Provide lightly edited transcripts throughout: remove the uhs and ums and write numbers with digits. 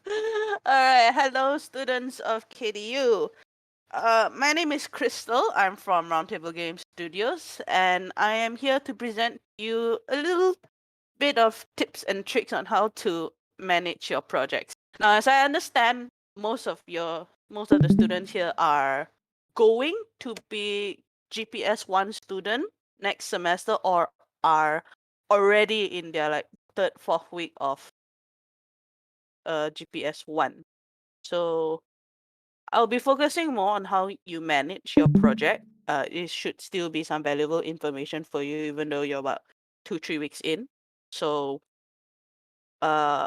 All right, hello, students of KDU. My name is Crystal. I'm from RoundTable Games Studios, and I am here to present you a little bit of tips and tricks on how to manage your projects. Now, as I understand, most of the students here are going to be GPS 1 student next semester, or are already in their like third, fourth week of GPS 1. So I'll be focusing more on how you manage your project. It should still be some valuable information for you, even though you're about 2, 3 weeks in. So, uh,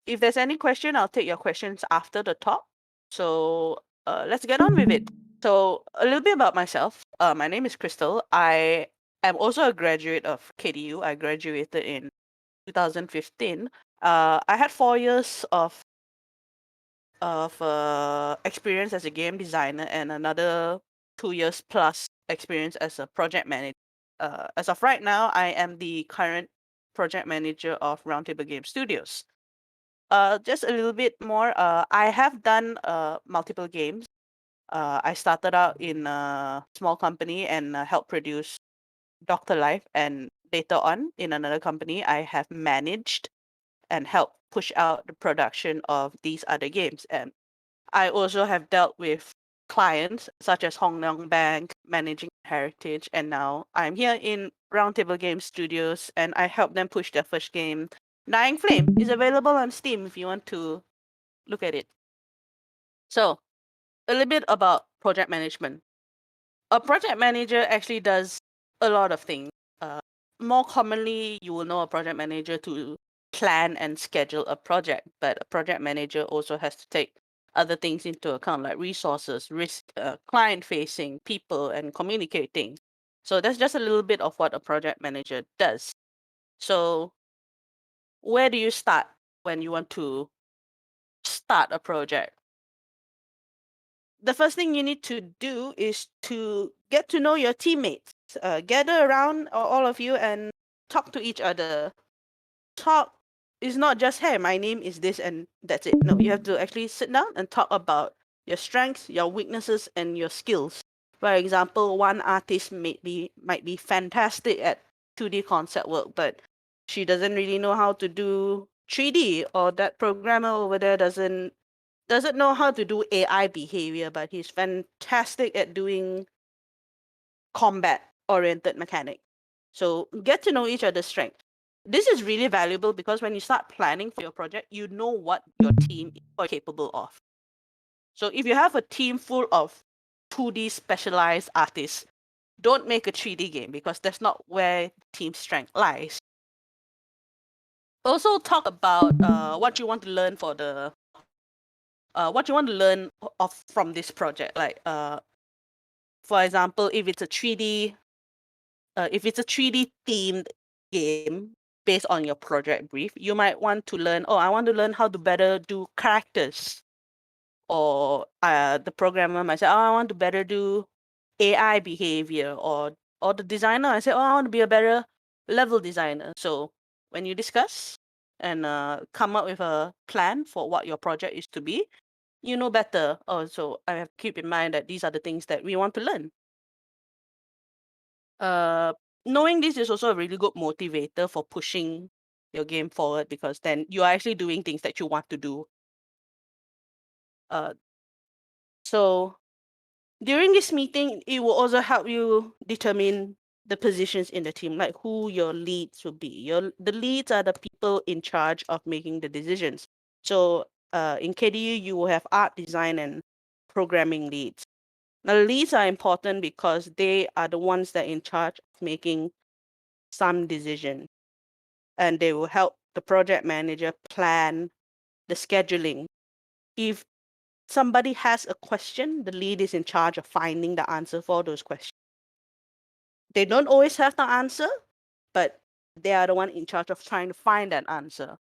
if there's any question, I'll take your questions after the talk. So, let's get on with it. So, a little bit about myself. My name is Crystal. I am also a graduate of KDU. I graduated in 2015. I had 4 years of experience as a game designer and another 2 years plus experience as a project manager. As of right now, I am the current project manager of RoundTable Games Studios. Just a little bit more. I have done multiple games. I started out in a small company and helped produce Doctor Life, and later on in another company, I have managed and helped push out the production of these other games. And I also have dealt with clients such as Hong Leong Bank, Managing Heritage, and now I'm here in Roundtable Games Studios, and I help them push their first game. Dying Flame is available on Steam if you want to look at it. So, a little bit about project management. A project manager actually does a lot of things. Uh, More commonly, you will know a project manager to plan and schedule a project, but a project manager also has to take other things into account, like resources, risk, client facing, people, and communicating. So that's just a little bit of what a project manager does. So, where do you start when you want to start a project? The first thing you need to do is to get to know your teammates. Gather around, all of you, and talk to each other. Talk is not just, hey, my name is this and that's it. No, you have to actually sit down and talk about your strengths, your weaknesses, and your skills. For example, one artist might be fantastic at 2D concept work, but she doesn't really know how to do 3D, or that programmer over there doesn't know how to do AI behavior, but he's fantastic at doing combat oriented mechanic. So get to know each other's strengths. This is really valuable because when you start planning for your project, you know what your team is capable of. So if you have a team full of 2D specialized artists, don't make a 3D game because that's not where team strength lies. Also talk about what you want to learn what you want to learn of from this project. Like for example, if it's a 3D themed game based on your project brief, you might want to learn, I want to learn how to better do characters. Or the programmer might say, I want to better do AI behavior. Or the designer, I say, I want to be a better level designer. So when you discuss and come up with a plan for what your project is to be, you know better. So I have to keep in mind that these are the things that we want to learn. Uh, Knowing this is also a really good motivator for pushing your game forward, because then you are actually doing things that you want to do. So during this meeting, it will also help you determine the positions in the team, like who your leads will be. The leads are the people in charge of making the decisions. So in KDU, you will have art, design, and programming leads. Now, leads are important because they are the ones that are in charge of making some decision, and they will help the project manager plan the scheduling. If somebody has a question, the lead is in charge of finding the answer for those questions. They don't always have the answer, but they are the one in charge of trying to find that answer.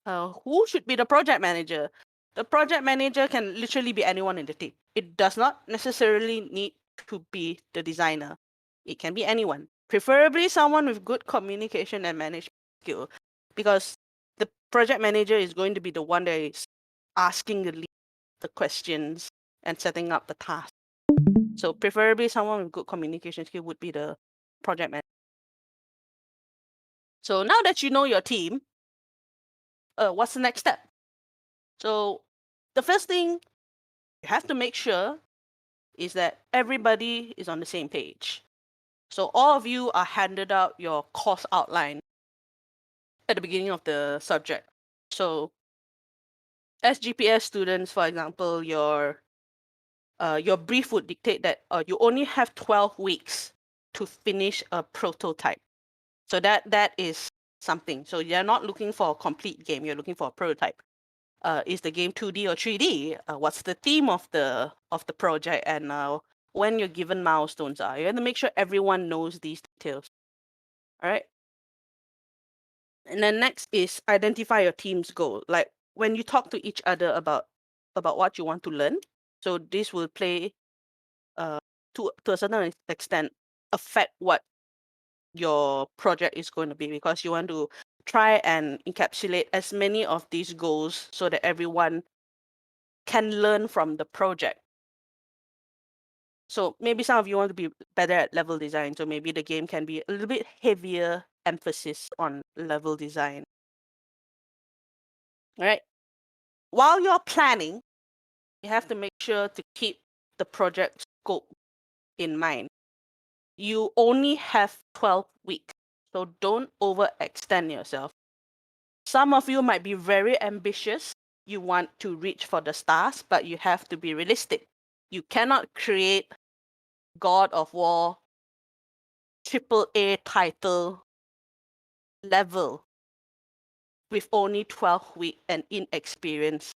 Who should be the project manager? The project manager can literally be anyone in the team. It does not necessarily need to be the designer. It can be anyone, preferably someone with good communication and management skill, because the project manager is going to be the one that is asking the questions and setting up the task. So preferably someone with good communication skill would be the project manager. So now that you know your team, what's the next step? So the first thing you have to make sure is that everybody is on the same page. So all of you are handed out your course outline at the beginning of the subject. So as GPS students, for example, your brief would dictate that you only have 12 weeks to finish a prototype. So that is something. So you're not looking for a complete game, you're looking for a prototype. Is the game 2D or 3D? What's the theme of the project, and when your given milestones are? You have to make sure everyone knows these details. All right. And then next is identify your team's goal. Like when you talk to each other about what you want to learn. So this will play to a certain extent affect what your project is going to be, because you want to try and encapsulate as many of these goals so that everyone can learn from the project. So maybe some of you want to be better at level design, so maybe the game can be a little bit heavier emphasis on level design. All right. While you're planning, you have to make sure to keep the project scope in mind. You only have 12 weeks, so don't overextend yourself. Some of you might be very ambitious. You want to reach for the stars, but you have to be realistic. You cannot create God of War AAA title level with only 12 weeks and inexperience.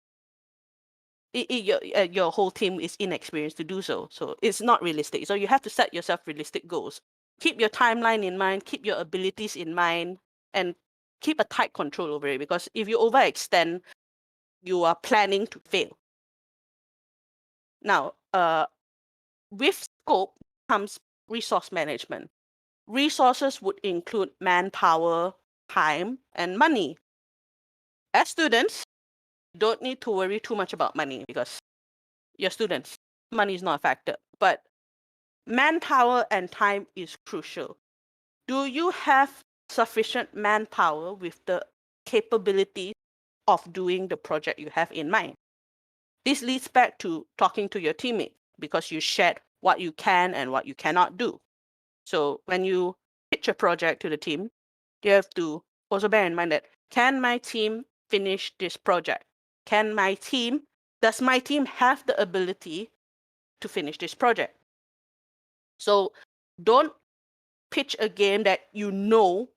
Your whole team is inexperienced to do so. So it's not realistic. So you have to set yourself realistic goals. Keep your timeline in mind, keep your abilities in mind, and keep a tight control over it, because if you overextend, you are planning to fail. Now, with scope comes resource management. Resources would include manpower, time, and money. As students, you don't need to worry too much about money because you're students. Money is not a factor. But manpower and time is crucial. Do you have sufficient manpower with the capability of doing the project you have in mind? This leads back to talking to your teammates, because you shared what you can and what you cannot do. So when you pitch a project to the team, you have to also bear in mind that, can my team finish this project? Does my team have the ability to finish this project? So don't pitch a game that you know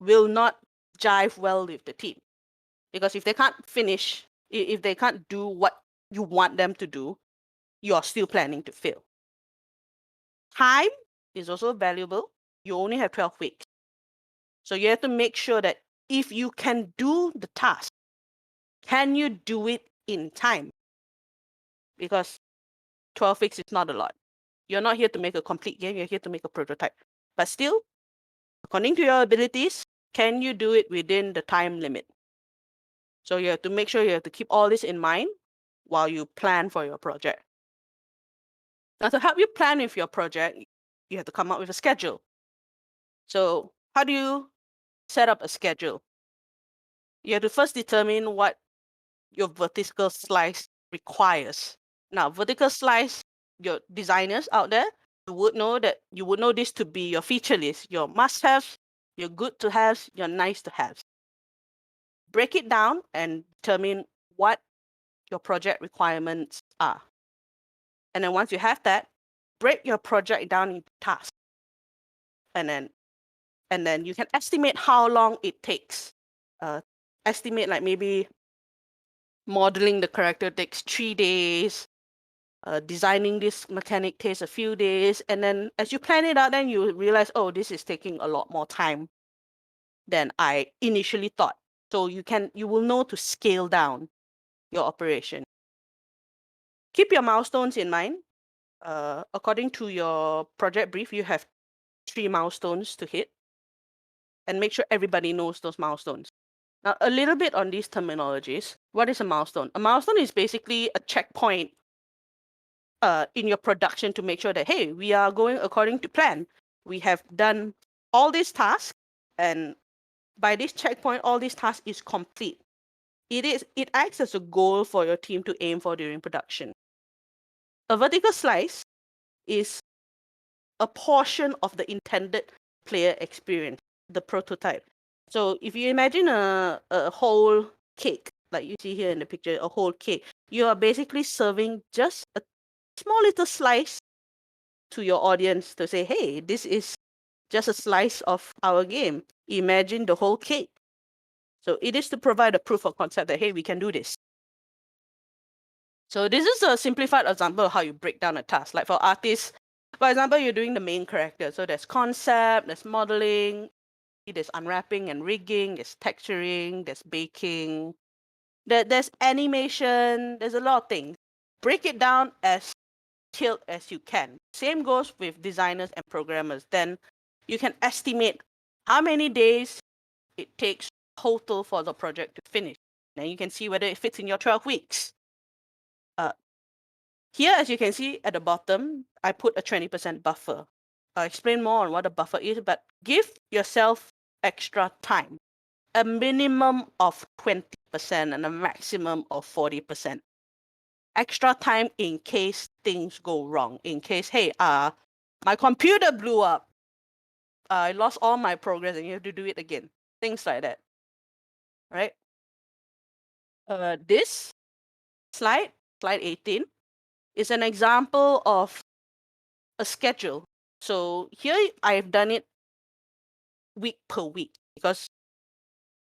will not jive well with the team. Because if they can't finish, if they can't do what you want them to do, you're still planning to fail. Time is also valuable. You only have 12 weeks. So you have to make sure that if you can do the task, can you do it in time? Because 12 weeks is not a lot. You're not here to make a complete game, you're here to make a prototype. But still, according to your abilities, can you do it within the time limit? So you have to make sure you have to keep all this in mind while you plan for your project. Now, to help you plan with your project, you have to come up with a schedule. So how do you set up a schedule? You have to first determine what your vertical slice requires. Now, vertical slice, your designers out there, you would know this to be your feature list, your must-haves, your good-to-haves, your nice-to-haves. Break it down and determine what your project requirements are. And then once you have that, break your project down into tasks. And then you can estimate how long it takes. Estimate, like maybe modeling the character takes 3 days, designing this mechanic takes a few days, and then as you plan it out, then you realize, oh, this is taking a lot more time than I initially thought. So you will know to scale down your operation. Keep your milestones in mind. According to your project brief, you have 3 milestones to hit, and make sure everybody knows those milestones. Now, a little bit on these terminologies. What is a milestone? A milestone is basically a checkpoint in your production to make sure that, hey, we are going according to plan. We have done all these tasks, and by this checkpoint, all these tasks is complete. It acts as a goal for your team to aim for during production. A vertical slice is a portion of the intended player experience, the prototype. So if you imagine a whole cake, like you see here in the picture, a whole cake, you are basically serving just a small little slice to your audience to say, hey, this is just a slice of our game. Imagine the whole cake. So it is to provide a proof of concept that, hey, we can do this. So this is a simplified example of how you break down a task. Like for artists, for example, you're doing the main character. So there's concept, there's modeling, there's unwrapping and rigging, there's texturing, there's baking, there's animation, there's a lot of things. Break it down as detailed as you can. Same goes with designers and programmers. Then you can estimate how many days it takes total for the project to finish. Then you can see whether it fits in your 12 weeks. Here, as you can see at the bottom, I put a 20% buffer. I'll explain more on what a buffer is, but give yourself extra time. A minimum of 20% and a maximum of 40%. Extra time in case things go wrong. In case, hey, my computer blew up. I lost all my progress and you have to do it again. Things like that. Right? This slide 18, is an example of a schedule. So here I've done it week per week because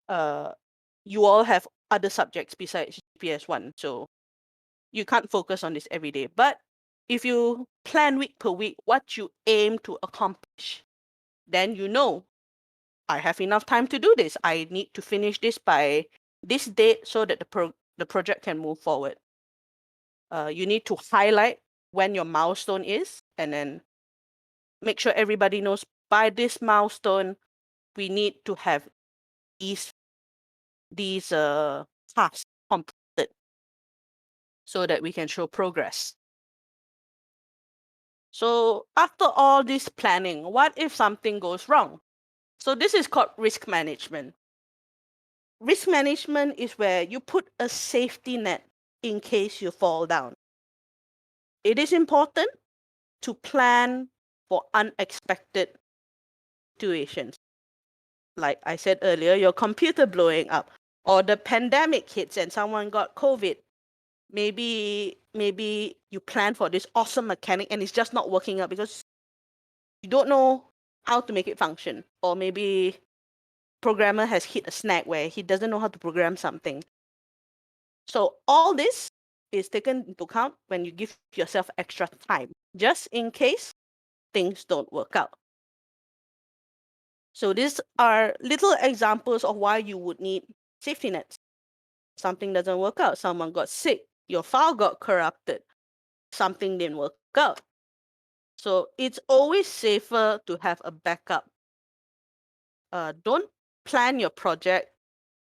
you all have other subjects besides GPS1. So you can't focus on this every day. But if you plan week per week what you aim to accomplish, then you know I have enough time to do this. I need to finish this by this date so that the project can move forward. You need to highlight when your milestone is, and then make sure everybody knows by this milestone we need to have these tasks completed so that we can show progress. So after all this planning, what if something goes wrong? So this is called risk management. Risk management is where you put a safety net in case you fall down. It is important to plan for unexpected situations. Like I said earlier, your computer blowing up, or the pandemic hits and someone got COVID. Maybe you plan for this awesome mechanic and it's just not working out because you don't know how to make it function. Or maybe programmer has hit a snag where he doesn't know how to program something. So all this is taken into account when you give yourself extra time, just in case things don't work out. So these are little examples of why you would need safety nets. Something doesn't work out, someone got sick, your file got corrupted, something didn't work out. So it's always safer to have a backup. Don't plan your project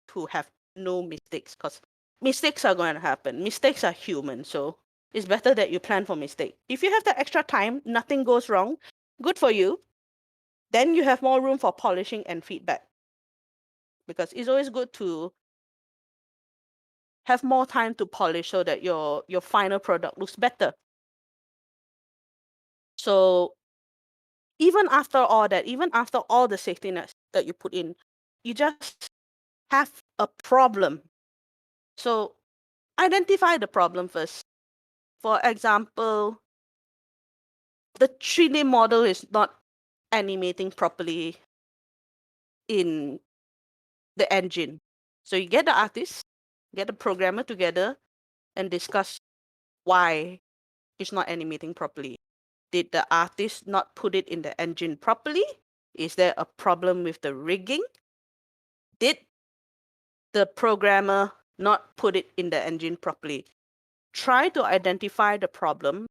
to have no mistakes, because mistakes are going to happen. Mistakes are human, so it's better that you plan for mistake. If you have that extra time, nothing goes wrong, good for you. Then you have more room for polishing and feedback, because it's always good to have more time to polish so that your final product looks better. So even after all that, even after all the safety nets that you put in, you just have a problem. So identify the problem first. For example, the 3D model is not animating properly in the engine. So you get the artist, get the programmer together and discuss why it's not animating properly. Did the artist not put it in the engine properly? Is there a problem with the rigging? Did the programmer not put it in the engine properly? Try to identify the problem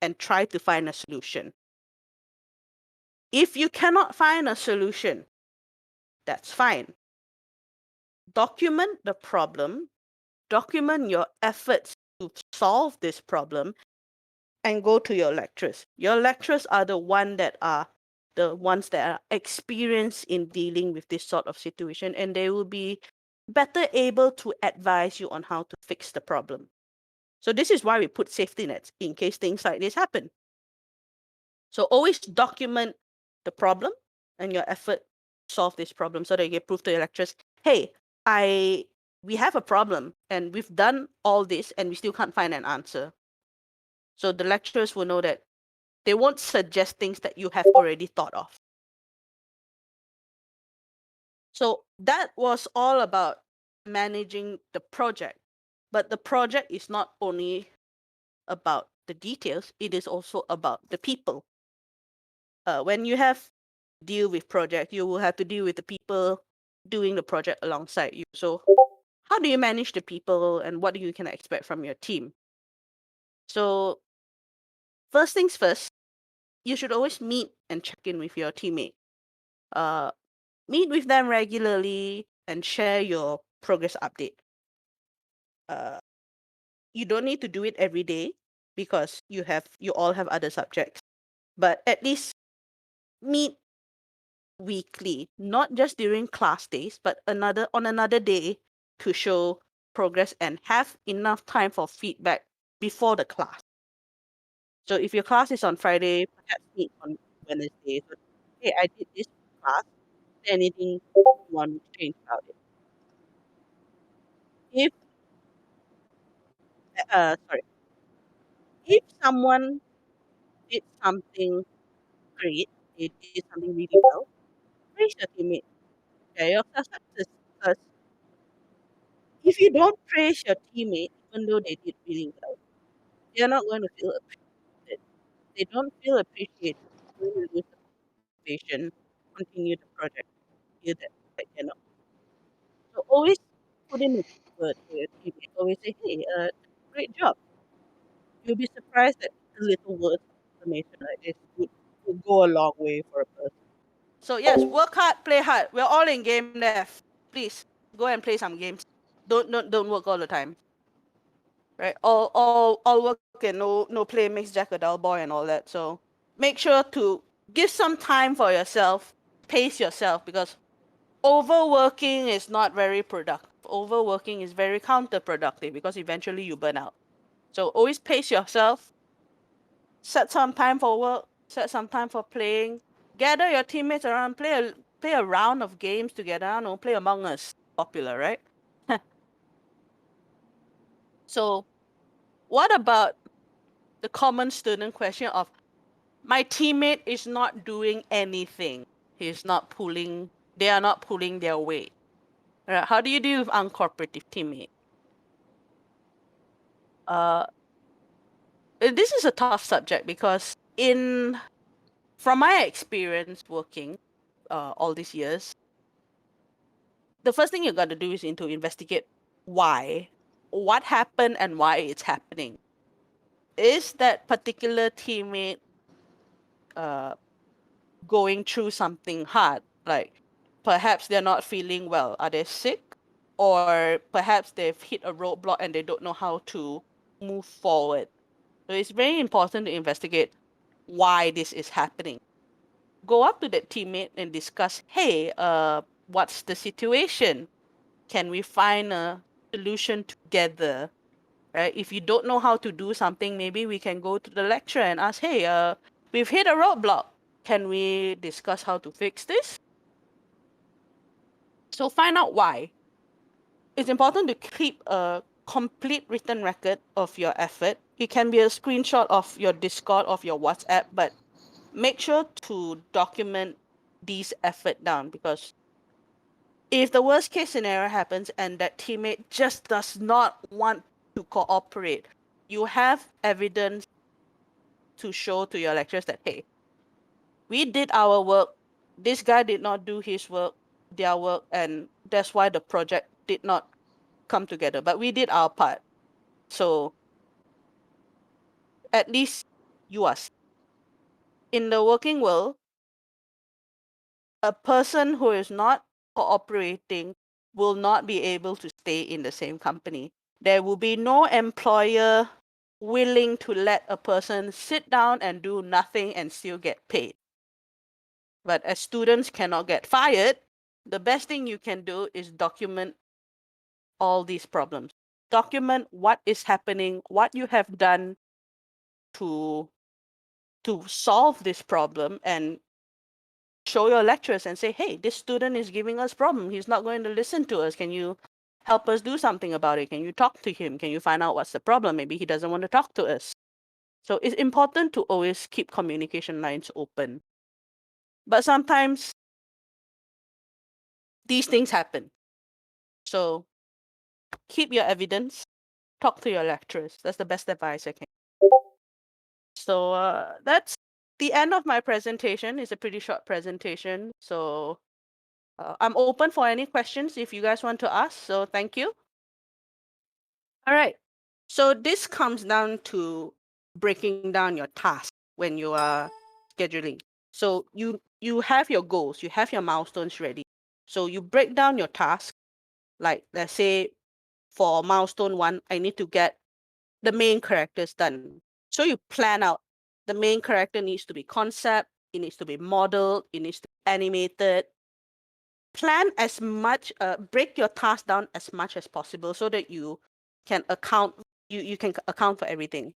and try to find a solution. If you cannot find a solution, that's fine. document the problem, document your efforts to solve this problem, and go to your lecturers. Your lecturers are the ones that are experienced in dealing with this sort of situation, and they will be better able to advise you on how to fix the problem. So this is why we put safety nets in case things like this happen. So always document the problem and your effort to solve this problem so that you can prove to your lecturers, hey, we have a problem and we've done all this and we still can't find an answer. So the lecturers will know that they won't suggest things that you have already thought of. So that was all about managing the project. But the project is not only about the details, it is also about the people. When you have deal with project, you will have to deal with the people doing the project alongside you. So how do you manage the people and what do you can expect from your team? So first things first, you should always meet and check in with your teammate. Meet with them regularly and share your progress update. You don't need to do it every day because you all have other subjects, but at least meet weekly, not just during class days, but on another day to show progress and have enough time for feedback before the class. So if your class is on Friday, perhaps meet on Wednesday. So, hey, I did this class. Is there anything you want me to change about it? If sorry, if someone did something great, they did something really well, praise your teammate, share your successes. Because if you don't praise your teammate, even though they did really well, they're not going to feel appreciated. They don't feel appreciated. They're going to lose the motivation, continue the project, feel that they're not. So always put in a good word for your teammate. Always say, hey, great job. You'll be surprised that the little words of affirmation like this would go a long way for a person. So yes, work hard, play hard. We're all in game dev. Please go and play some games. Don't work all the time. Right? All work and no play makes Jack a dull boy and all that. So make sure to give some time for yourself, pace yourself, because overworking is not very productive. Overworking is very counterproductive because eventually you burn out. So always pace yourself, set some time for work, set some time for playing, gather your teammates around, play a round of games together. I don't know, play Among Us, popular, right? So what about the common student question of my teammate is not doing anything. They are not pulling their weight. Right? How do you deal with uncooperative teammate? This is a tough subject because from my experience working all these years, the first thing you got to do is to investigate what happened and why it's happening. Is that particular teammate going through something hard? Like perhaps they're not feeling well. Are they sick? Or perhaps they've hit a roadblock and they don't know how to move forward. So it's very important to investigate why this is happening. Go up to that teammate and discuss, hey, what's the situation? Can we find a solution together? Right? If you don't know how to do something, maybe we can go to the lecturer and ask, hey, we've hit a roadblock. Can we discuss how to fix this? So find out why. It's important to keep a complete written record of your effort. It can be a screenshot of your Discord, of your WhatsApp, but make sure to document these effort down, because if the worst case scenario happens and that teammate just does not want to cooperate, you have evidence to show to your lecturers that, hey, we did our work, this guy did not do their work, and that's why the project did not come together. But we did our part. So at least you are in the working world. A person who is not cooperating will not be able to stay in the same company. There will be no employer willing to let a person sit down and do nothing and still get paid. But as students cannot get fired, the best thing you can do is document all these problems. Document what is happening, what you have done to solve this problem, and show your lecturers and say, hey, this student is giving us problem. He's not going to listen to us. Can you help us do something about it? Can you talk to him? Can you find out what's the problem? Maybe he doesn't want to talk to us. So it's important to always keep communication lines open. But sometimes these things happen. So keep your evidence, talk to your lecturers. That's the best advice I can. So that's the end of my presentation. It's a pretty short presentation. So I'm open for any questions if you guys want to ask. So thank you. All right. So this comes down to breaking down your task when you are scheduling. So you have your goals, you have your milestones ready. So you break down your task. Like let's say for milestone 1, I need to get the main characters done. So you plan out the main character needs to be concept, it needs to be modeled, it needs to be animated. Plan as much, break your task down as much as possible so that you can account for everything.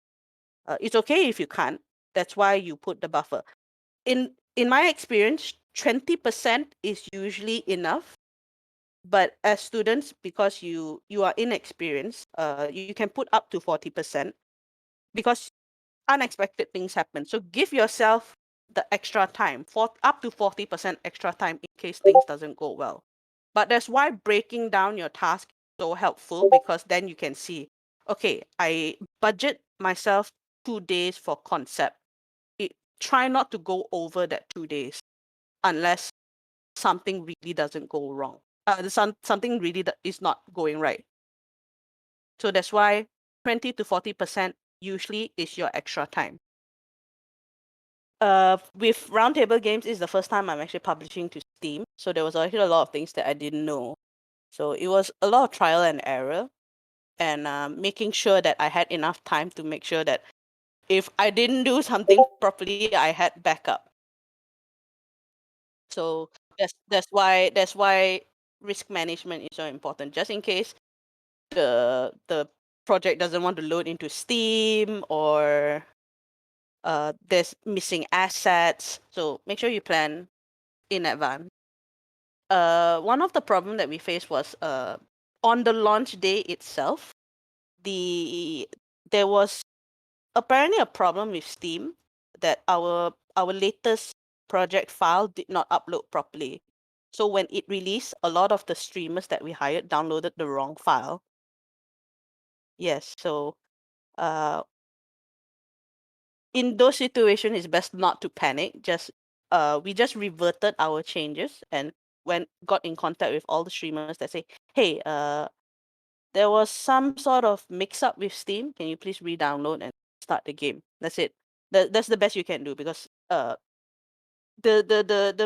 It's okay if you can't. That's why you put the buffer. In my experience, 20% is usually enough. But as students, because you are inexperienced, you can put up to 40% because unexpected things happen. So give yourself the extra time, for up to 40% extra time in case things doesn't go well. But that's why breaking down your task is so helpful, because then you can see, okay, I budget myself 2 days for concept. Try not to go over that 2 days unless something really doesn't go wrong. Something really is not going right. So that's why 20 to 40% usually is your extra time. With RoundTable Games, is the first time I'm actually publishing to Steam. So there was actually a lot of things that I didn't know. So it was a lot of trial and error, and making sure that I had enough time to make sure that if I didn't do something properly, I had backup. So that's why risk management is so important. Just in case the project doesn't want to load into Steam, or there's missing assets. So make sure you plan in advance. One of the problem that we faced was on the launch day itself, there was apparently a problem with Steam that our latest project file did not upload properly. So when it released, a lot of the streamers that we hired downloaded the wrong file. Yes, so in those situations, it's best not to panic. We just reverted our changes and got in contact with all the streamers that say, hey, there was some sort of mix-up with Steam. Can you please re-download and start the game? That's it. That's the best you can do, because the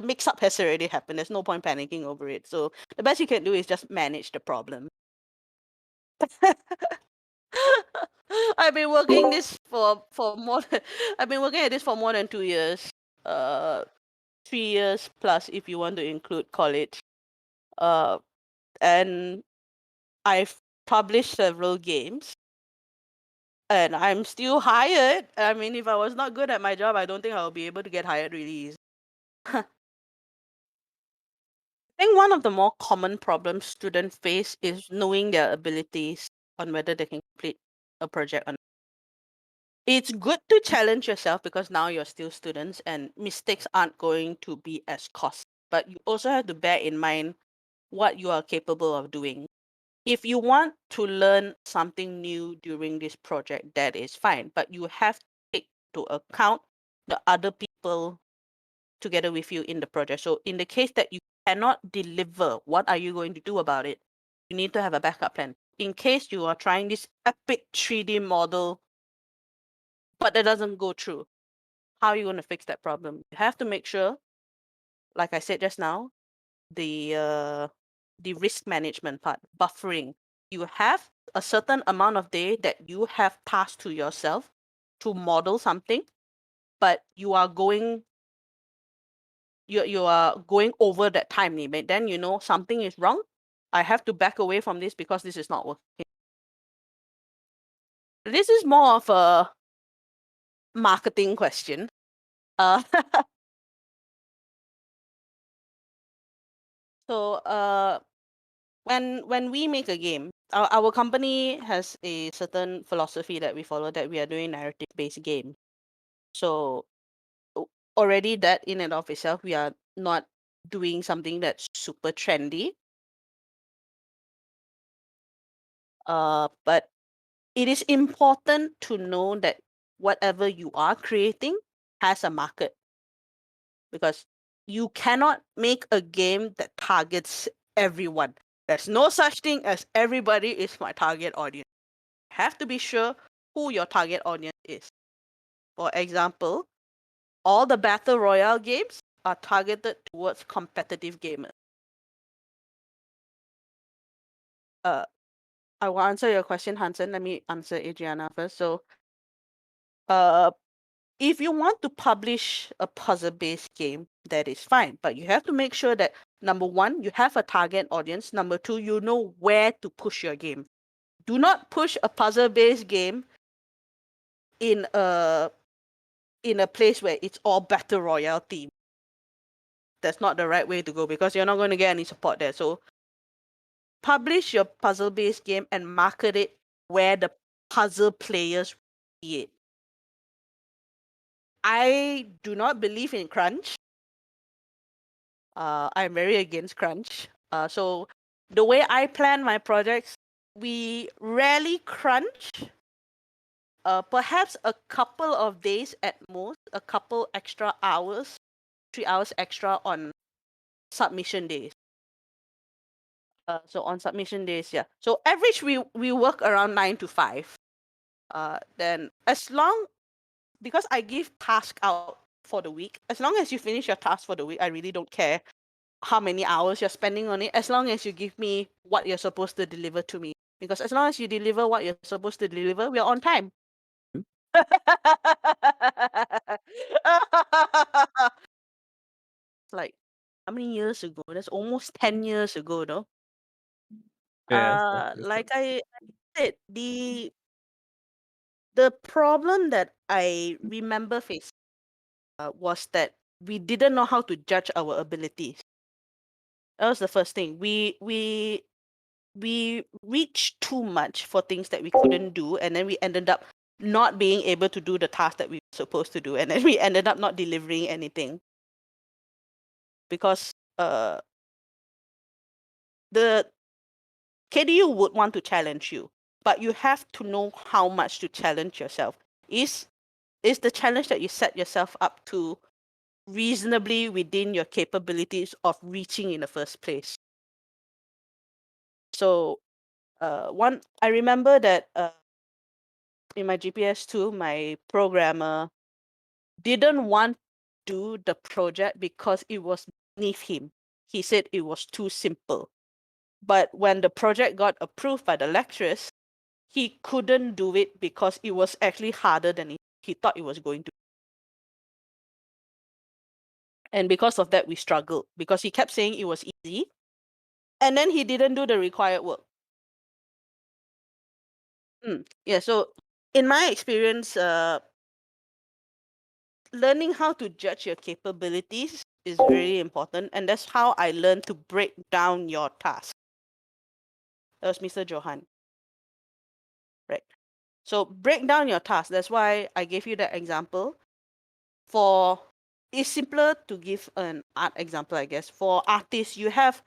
mix-up has already happened. There's no point panicking over it. So the best you can do is just manage the problem. I've been working this for more than, I've been working at this for more than 2 years. 3 years plus if you want to include college. And I've published several games, and I'm still hired. I mean, if I was not good at my job, I don't think I'll be able to get hired really easy. I think one of the more common problems students face is knowing their abilities on whether they can complete a project or not. It's good to challenge yourself, because now you're still students and mistakes aren't going to be as costly. But you also have to bear in mind what you are capable of doing. If you want to learn something new during this project, that is fine. But you have to take to account the other people together with you in the project. So in the case that you cannot deliver, what are you going to do about it? You need to have a backup plan. In case you are trying this epic 3D model, but that doesn't go through, how are you going to fix that problem? You have to make sure, like I said just now, the the risk management part, buffering. You have a certain amount of day that you have tasked to yourself to model something, but you are going over that time limit. Then you know something is wrong. I have to back away from this because this is not working. This is more of a marketing question. So when we make a game, our company has a certain philosophy that we follow, that we are doing narrative-based game. So already that in and of itself, we are not doing something that's super trendy. But it is important to know that whatever you are creating has a market, because you cannot make a game that targets everyone. There's no such thing as everybody is my target audience. You have to be sure who your target audience is. For example, all the battle royale games are targeted towards competitive gamers. I will answer your question, Hansen. Let me answer Adriana first. So, if you want to publish a puzzle-based game, that is fine, but you have to make sure that number one, you have a target audience. Number two, you know where to push your game. Do not push a puzzle-based game in a place where it's all battle royale themed. That's not the right way to go, because you're not going to get any support there. So publish your puzzle-based game and market it where the puzzle players see it. I do not believe in crunch. I'm very against crunch. So the way I plan my projects, we rarely crunch. Perhaps a couple of days at most, a couple extra hours, 3 hours extra on submission days. So on submission days, yeah. So average, we work around 9 to 5. Then because I give task out for the week, as long as you finish your task for the week, I really don't care how many hours you're spending on it, as long as you give me what you're supposed to deliver to me. Because as long as you deliver what you're supposed to deliver, we're on time. Like, how many years ago? That's almost 10 years ago, though. Yes, Like I said, the problem that I remember facing was that we didn't know how to judge our abilities. That was the first thing. We reached too much for things that we couldn't do, and then we ended up not being able to do the task that we were supposed to do, and then we ended up not delivering anything because the KDU would want to challenge you, but you have to know how much to challenge yourself. Is the challenge that you set yourself up to reasonably within your capabilities of reaching in the first place? So I remember that in my GPS2, my programmer didn't want to do the project because it was beneath him. He said it was too simple. But when the project got approved by the lecturers, he couldn't do it because it was actually harder than he thought it was going to. And because of that, we struggled, because he kept saying it was easy, and then he didn't do the required work. Yeah, so in my experience, learning how to judge your capabilities is very important, and that's how I learned to break down your task. That was Mr. Johan. Right. So break down your task. That's why I gave you that example. It's simpler to give an art example, I guess. For artists, you have,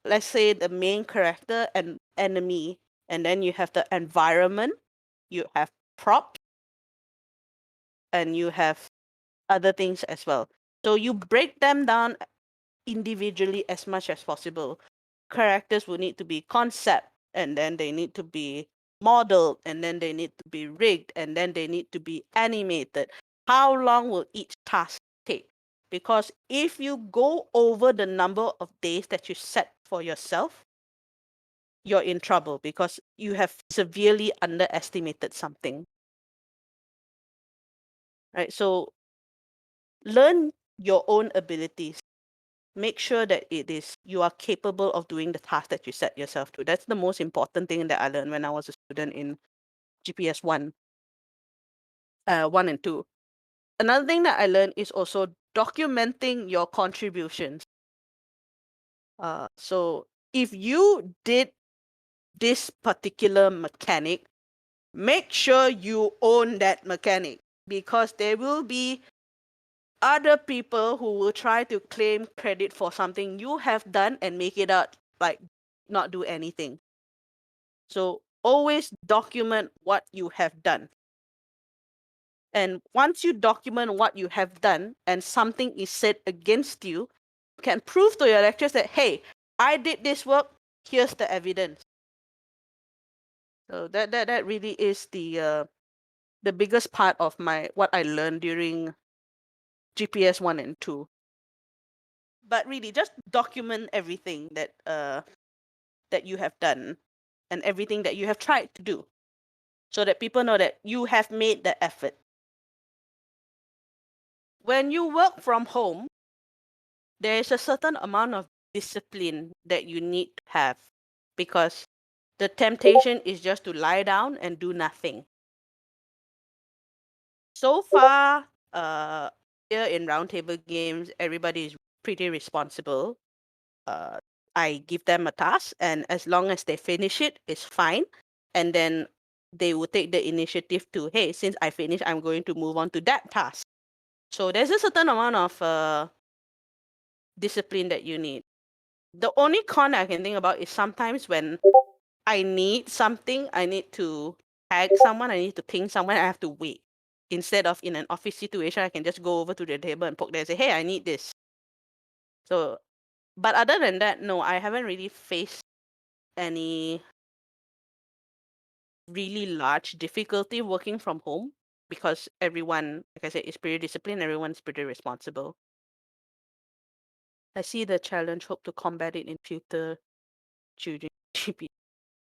let's say, the main character and enemy, and then you have the environment, you have props, and you have other things as well. So you break them down individually as much as possible. Characters will need to be concept, and then they need to be modeled, and then they need to be rigged, and then they need to be animated. How long will each task take? Because if you go over the number of days that you set for yourself, you're in trouble because you have severely underestimated something. Right? So learn your own abilities. Make sure that you are capable of doing the task that you set yourself to. That's the most important thing that I learned when I was a student in GPS 1 and 2. Another thing that I learned is also documenting your contributions. So if you did this particular mechanic, make sure you own that mechanic, because there will be other people who will try to claim credit for something you have done and make it out like not do anything. So always document what you have done. And once you document what you have done and something is said against you, you can prove to your lecturers that, hey, I did this work, here's the evidence. So that really is the biggest part of what I learned during GPS 1 and 2. But really, just document everything that you have done and everything that you have tried to do, so that people know that you have made the effort. When you work from home, there is a certain amount of discipline that you need to have, because the temptation is just to lie down and do nothing. So far, here in RoundTable Games, everybody is pretty responsible. I give them a task, and as long as they finish it, it's fine. And then they will take the initiative to, hey, since I finished, I'm going to move on to that task. So there's a certain amount of discipline that you need. The only con I can think about is sometimes when I need something, I need to tag someone, I need to ping someone, I have to wait. Instead of in an office situation, I can just go over to the table and poke there and say, hey, I need this. So, but other than that, no, I haven't really faced any really large difficulty working from home, because everyone, like I said, is pretty disciplined, everyone's pretty responsible. I see the challenge, hope to combat it in future during GP.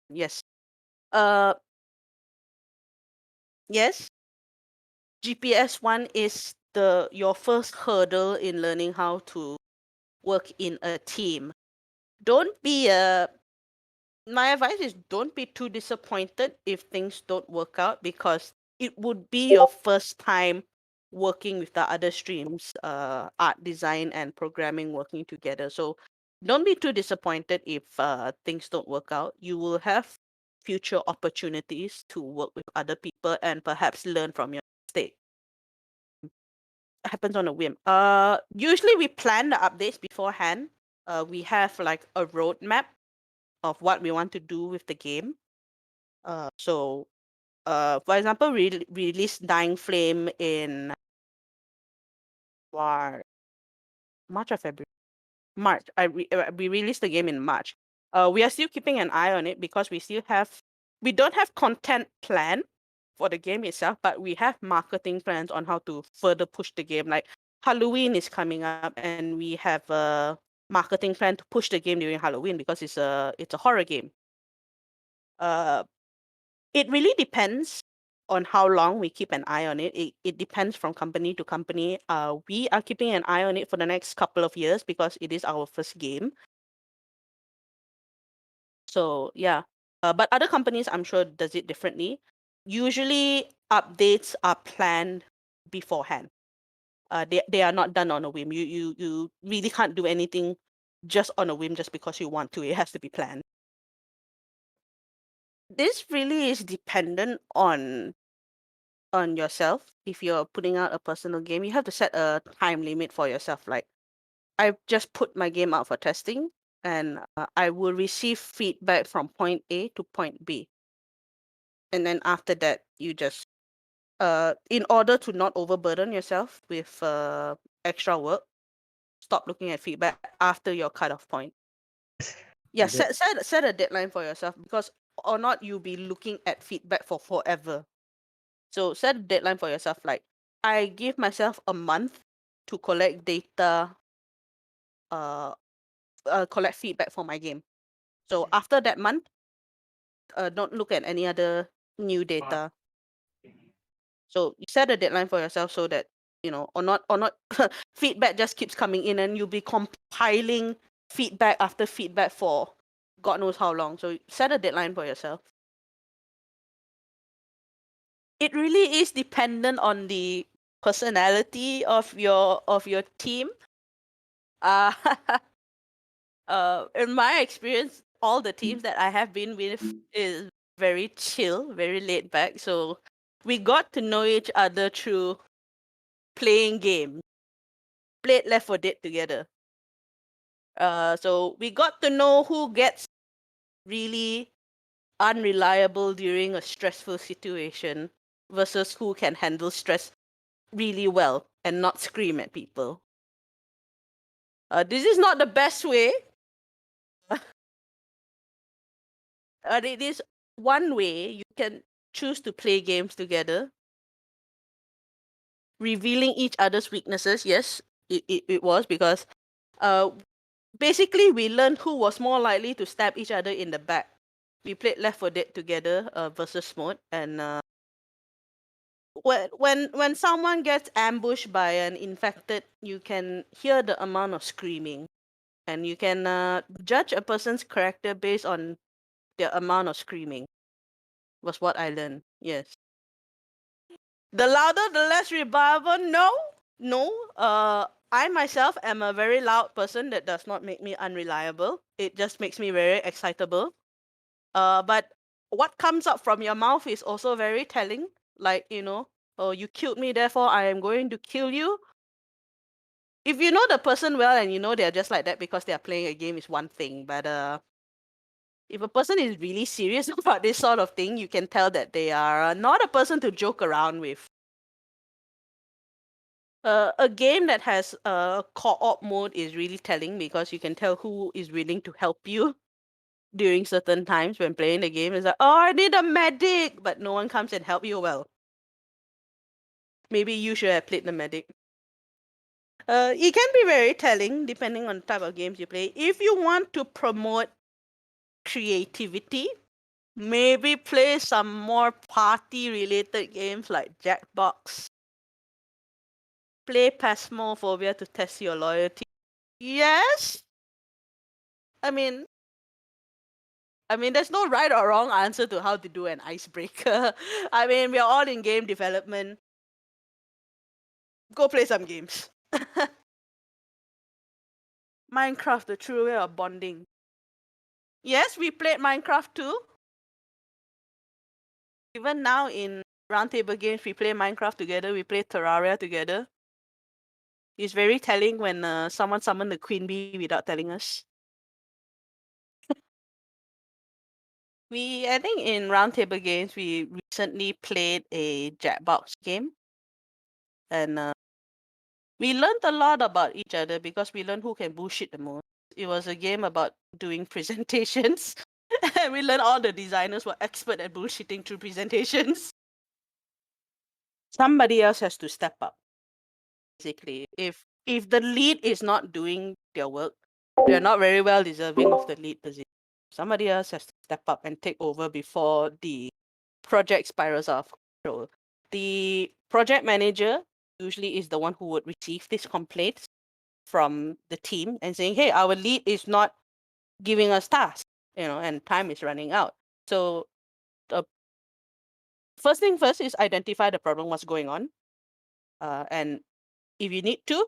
Yes. Uh yes, GPS 1 is your first hurdle in learning how to work in a team. Don't be my advice is, don't be too disappointed if things don't work out, because it would be your first time working with the other streams, art, design, and programming working together. So don't be too disappointed if things don't work out. You will have future opportunities to work with other people and perhaps learn from your mistake. Happens on a whim. Usually we plan the updates beforehand. We have like a roadmap of what we want to do with the game. So, for example, we released Dying Flame in March or February. March. We released the game in March. We are still keeping an eye on it, because we don't have content plan for the game itself, but we have marketing plans on how to further push the game. Like Halloween is coming up, and we have a marketing plan to push the game during Halloween, because it's a horror game. It really depends on how long we keep an eye on it. It depends from company to company. We are keeping an eye on it for the next couple of years, because it is our first game. So yeah, but other companies, I'm sure, does it differently. Usually updates are planned beforehand. They are not done on a whim. You really can't do anything just on a whim just because you want to. It has to be planned. This really is dependent on yourself. If you're putting out a personal game, you have to set a time limit for yourself. Like, I just put my game out for testing, and I will receive feedback from point A to point B. And then after that, you just in order to not overburden yourself with extra work, stop looking at feedback after your cutoff point. Yeah, Yeah. set a deadline for yourself, because or not you'll be looking at feedback for forever. So set a deadline for yourself. Like, I give myself a month to collect data collect feedback for my game. So after that month, don't look at any other new data. So you set a deadline for yourself so that or not feedback just keeps coming in, and you'll be compiling feedback after feedback for God knows how long. So set a deadline for yourself. It really is dependent on the personality of your team. In my experience, all the teams that I have been with is very chill, very laid back. So we got to know each other through playing games. Played Left 4 Dead together. So we got to know who gets really unreliable during a stressful situation versus who can handle stress really well and not scream at people. This is not the best way. It is one way you can choose to play games together, revealing each other's weaknesses. Yes, it was because basically we learned who was more likely to stab each other in the back. We played Left 4 Dead together versus mode, and when someone gets ambushed by an infected, you can hear the amount of screaming, and you can judge a person's character based on the amount of screaming. Was what I learned. Yes. The louder, the less reliable. No. I myself am a very loud person. That does not make me unreliable. It just makes me very excitable. But what comes up from your mouth is also very telling. Like, oh, you killed me, therefore I am going to kill you. If you know the person well and they're just like that because they're playing a game is one thing. But if a person is really serious about this sort of thing, you can tell that they are not a person to joke around with. A game that has a co-op mode is really telling because you can tell who is willing to help you during certain times when playing the game. It's like, oh, I need a medic, but no one comes and help you. Well, maybe you should have played the medic. It can be very telling depending on the type of games you play. If you want to promote creativity, maybe play some more party-related games like Jackbox. Play Phasmophobia to test your loyalty. Yes. I mean, there's no right or wrong answer to how to do an icebreaker. I mean, we're all in game development. Go play some games. Minecraft, the true way of bonding. Yes, we played Minecraft too. Even now in RoundTable Games, we play Minecraft together. We play Terraria together. It's very telling when someone summoned the queen bee without telling us. I think in RoundTable Games, we recently played a Jackbox game. And we learned a lot about each other because we learned who can bullshit the most. It was a game about doing presentations. And we learned all the designers were expert at bullshitting through presentations. Somebody else has to step up. Basically, if the lead is not doing their work, they're not very well deserving of the lead position. Somebody else has to step up and take over before the project spirals out of control. The project manager usually is the one who would receive these complaints from the team and saying, hey, our lead is not giving us tasks, and time is running out. So the first thing first is identify the problem, what's going on. And if you need to,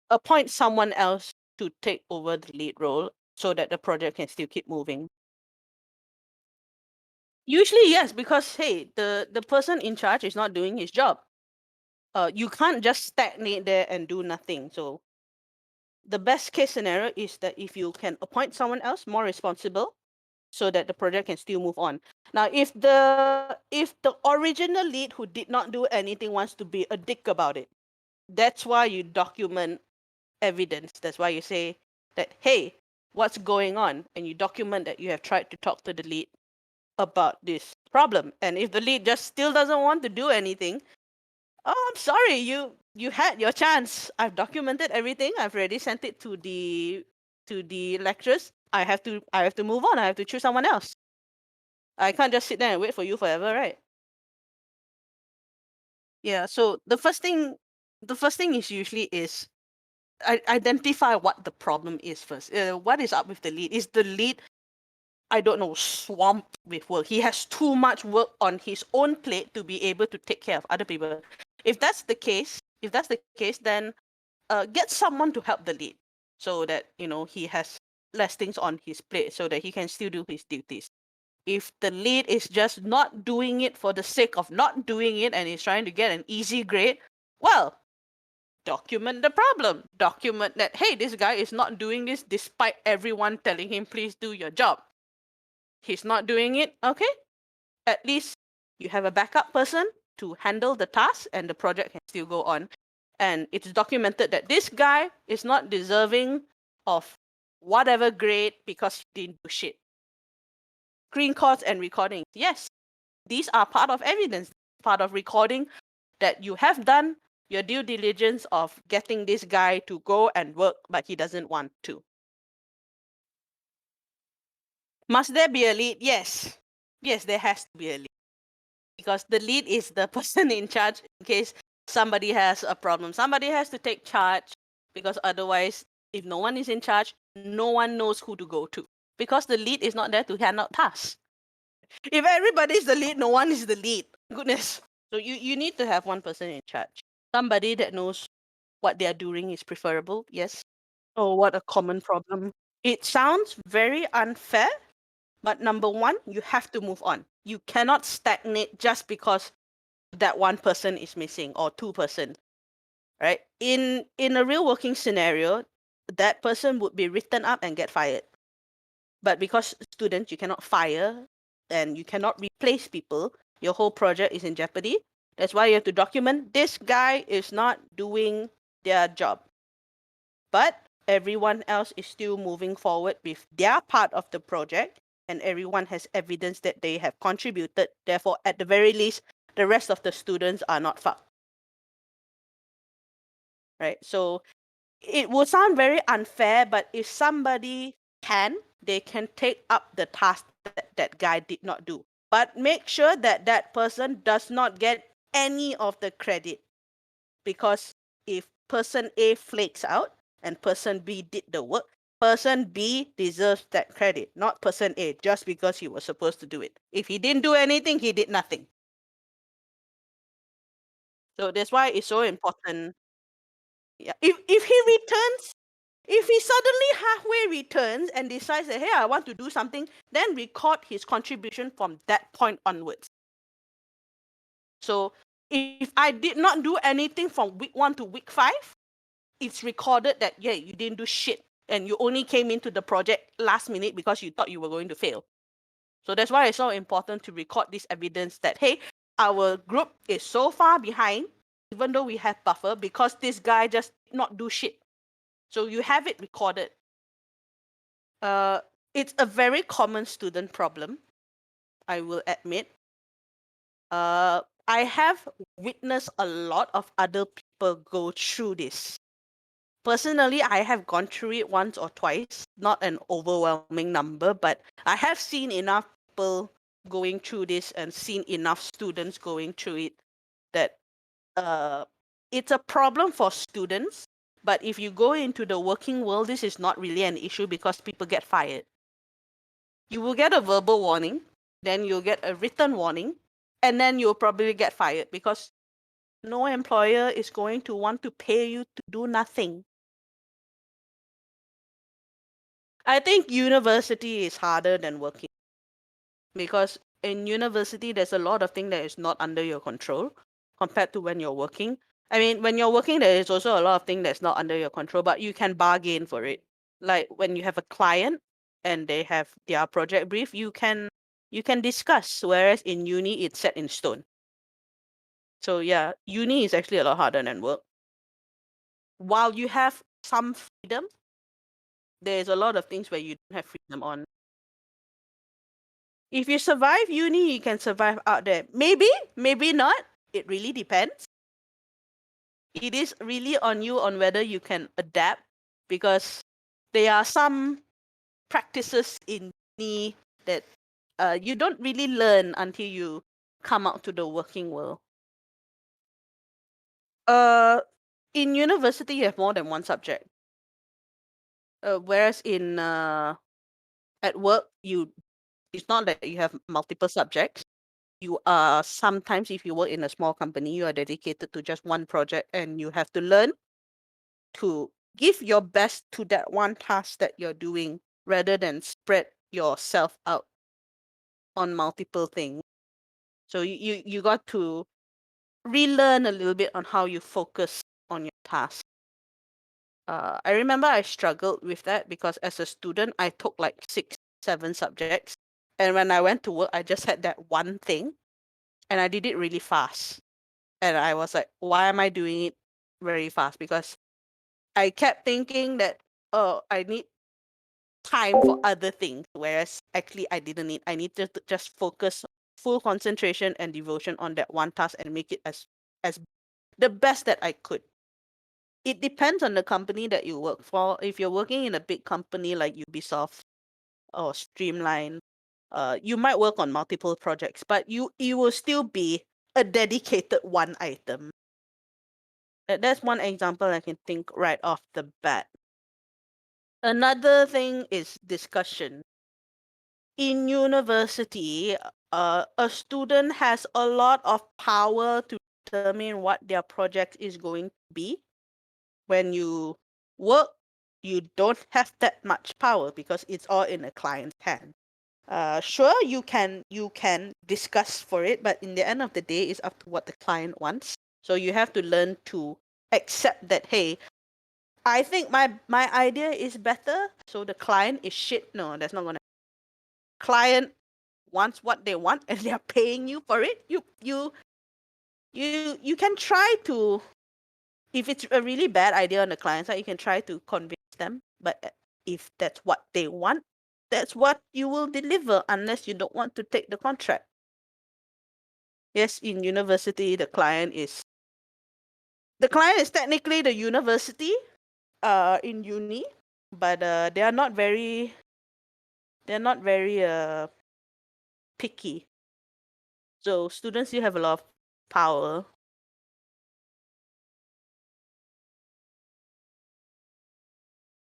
appoint someone else to take over the lead role so that the project can still keep moving. Usually, yes, because hey, the person in charge is not doing his job. You can't just stagnate there and do nothing. So the best case scenario is that if you can appoint someone else more responsible so that the project can still move on. Now, if the original lead who did not do anything wants to be a dick about it, that's why you document evidence. That's why you say that, hey, what's going on? And you document that you have tried to talk to the lead about this problem. And if the lead just still doesn't want to do anything, oh, I'm sorry, you had your chance. I've documented everything. I've already sent it to the to the lecturers, I have to move on. I have to choose someone else. I can't just sit there and wait for you forever, right? Yeah. So the first thing is usually is identify what the problem is first. What is up with the lead? Is the lead, I don't know, swamped with work? He has too much work on his own plate to be able to take care of other people. If that's the case, then get someone to help the lead so that he has less things on his plate so that he can still do his duties. If the lead is just not doing it for the sake of not doing it and is trying to get an easy grade, well, document the problem. Document that, hey, this guy is not doing this despite everyone telling him, please do your job. He's not doing it, okay? At least you have a backup person to handle the task and the project can still go on. And it's documented that this guy is not deserving of whatever grade because he didn't do shit. Screen calls and recordings. Yes, these are part of evidence, part of recording that you have done your due diligence of getting this guy to go and work, but he doesn't want to. Must there be a lead? Yes. Yes, there has to be a lead. Because the lead is the person in charge in case somebody has a problem. Somebody has to take charge because otherwise, if no one is in charge, no one knows who to go to. Because the lead is not there to hand out tasks. If everybody is the lead, no one is the lead. Goodness. So you need to have one person in charge. Somebody that knows what they are doing is preferable, yes. Oh, what a common problem. It sounds very unfair, but number one, you have to move on. You cannot stagnate just because that one person is missing or 2%, right? In a real working scenario, that person would be written up and get fired. But because students, you cannot fire and you cannot replace people, your whole project is in jeopardy. That's why you have to document this guy is not doing their job. But everyone else is still moving forward with their part of the project and everyone has evidence that they have contributed. Therefore, at the very least, the rest of the students are not fucked. Right? So it will sound very unfair, but if somebody they can take up the task that guy did not do. But make sure that that person does not get any of the credit. Because if person A flakes out and person B did the work, person B deserves that credit, not person A, just because he was supposed to do it. If he didn't do anything, he did nothing. So that's why it's so important. Yeah. If he suddenly halfway returns and decides that, hey, I want to do something, then record his contribution from that point onwards. So if I did not do anything from week 1 to week 5, it's recorded that, yeah, you didn't do shit and you only came into the project last minute because you thought you were going to fail. So that's why it's so important to record this evidence that, hey, our group is so far behind, even though we have buffer, because this guy just did not do shit. So you have it recorded. It's a very common student problem, I will admit. I have witnessed a lot of other people go through this. Personally, I have gone through it once or twice, not an overwhelming number, but I have seen enough people going through this and seen enough students going through it that it's a problem for students. But if you go into the working world, this is not really an issue because people get fired. You will get a verbal warning, then you'll get a written warning, and then you'll probably get fired because no employer is going to want to pay you to do nothing. I think university is harder than working because in university, there's a lot of things that is not under your control compared to when you're working. I mean, when you're working, there is also a lot of things that's not under your control, but you can bargain for it. Like when you have a client and they have their project brief, you can discuss, whereas in uni, it's set in stone. So yeah, uni is actually a lot harder than work. While you have some freedom, there's a lot of things where you don't have freedom on. If you survive uni, you can survive out there. Maybe, maybe not. It really depends. It is really on you on whether you can adapt because there are some practices in uni that you don't really learn until you come out to the working world. In university, you have more than one subject. Whereas at work, it's not that you have multiple subjects. You are sometimes, if you work in a small company, you are dedicated to just one project, and you have to learn to give your best to that one task that you're doing rather than spread yourself out on multiple things. So you got to relearn a little bit on how you focus on your task. I remember I struggled with that because as a student, I took like 6, 7 subjects. And when I went to work, I just had that one thing and I did it really fast. And I was like, why am I doing it very fast? Because I kept thinking that, oh, I need time for other things. Whereas actually I didn't need, I needed to just focus full concentration and devotion on that one task and make it as the best that I could. It depends on the company that you work for. If you're working in a big company like Ubisoft or Streamline, you might work on multiple projects, but you will still be a dedicated one item. That's one example I can think right off the bat. Another thing is discussion. In university, a student has a lot of power to determine what their project is going to be. When you work, you don't have that much power because it's all in a client's hand. Sure, you can discuss for it, but in the end of the day, it's up to what the client wants. So you have to learn to accept that, hey, I think my idea is better, so the client is shit. No, that's not gonna. Client wants what they want, and they're paying you for it. You can try to, if it's a really bad idea on the client side, you can try to convince them. But if that's what they want, that's what you will deliver unless you don't want to take the contract. Yes, in university, the client is technically the university in uni, but they're not very picky. So students still have a lot of power